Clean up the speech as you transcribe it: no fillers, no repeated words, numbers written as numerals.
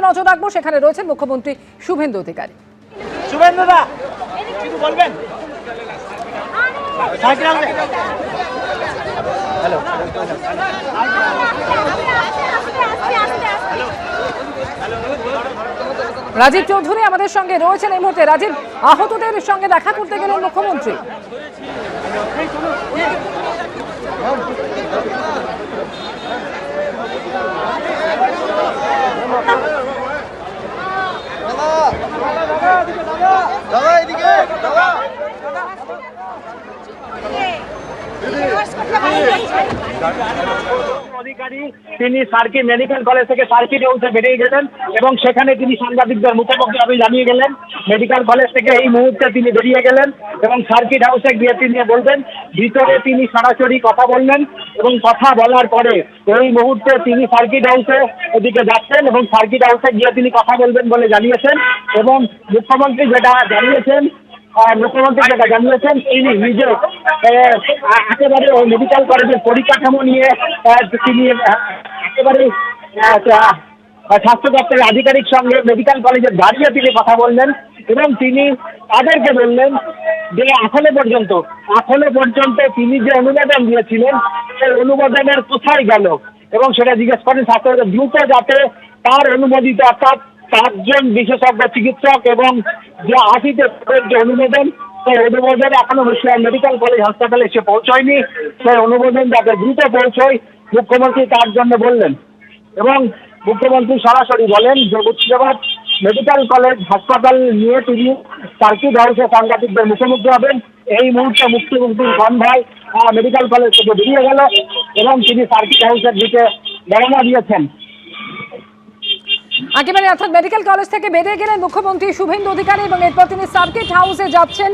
নজর রাখবো, সেখানে রয়েছেন মুখ্যমন্ত্রী শুভেন্দু অধিকারী। শুভেন্দুদা কিছু বলবেন? হ্যালো, রাজীব চৌধুরী আমাদের সঙ্গে রয়েছেন এই মুহূর্তে। রাজীব, আহতদের সঙ্গে দেখা করতে গেলেন মুখ্যমন্ত্রী। অধিকারী তিনি সার্কি মেডিকেল কলেজ থেকে সার্কিট হাউসে বেরিয়ে গেলেন এবং সেখানে তিনি সাংবাদিকদের মুখোমুখি ভাবে জানিয়ে গেলেন মেডিকেল কলেজ থেকে এই মুহূর্তে তিনি বেরিয়ে গেলেন এবং সার্কিট হাউসে গিয়ে তিনি বলবেন। ভিতরে তিনি সরাসরি কথা বললেন এবং কথা বলার পরে এই মুহূর্তে তিনি সার্কিট হাউসে এদিকে যাচ্ছেন এবং সার্কিট হাউসে গিয়ে তিনি কথা বলবেন বলে জানিয়েছেন। এবং মুখ্যমন্ত্রী যেটা জানিয়েছেন তিনি নিজে একেবারে ওই মেডিকেল কলেজের পরিকাঠামো নিয়ে তিনি একেবারে স্বাস্থ্য দপ্তরের আধিকারিক সঙ্গে মেডিকেল কলেজে দাঁড়িয়ে তিনি কথা বললেন এবং তিনি তাদেরকে বললেন যে এখনো পর্যন্ত তিনি যে অনুমোদন দিয়েছিলেন সেই অনুমোদনের কোথায় গেল এবং সেটা জিজ্ঞেস করেন স্বাস্থ্য দ্রুত যাতে তার অনুমোদিত অর্থাৎ 4 জন বিশেষজ্ঞ চিকিৎসক এবং যে 80তে যে অনুমোদন সেই অনুমোদন এখনো মেডিকেল কলেজ হাসপাতালে এসে পৌঁছয়নি। সেই অনুমোদন যাতে দ্রুত পৌঁছয় মুখ্যমন্ত্রী তার জন্য বললেন এবং মুখ্যমন্ত্রী সরাসরি বলেন যে মুর্শিদাবাদ মেডিকেল কলেজ হাসপাতাল নিয়ে তিনি সার্কিট হাউসে সাংবাদিকদের মুখোমুখি হবেন। এই মুহূর্তে মুখ্যমন্ত্রীর কনভয় মেডিকেল কলেজ থেকে বেরিয়ে গেল এবং তিনি সার্কিট হাউসের দিকে রওনা দিয়েছেন। একেবারে অর্থাৎ মেডিকেল কলেজ থেকে বেরিয়ে গেলেন মুখ্যমন্ত্রী শুভেন্দু অধিকারী এবং এরপর তিনি সার্কিট হাউসে যাচ্ছেন।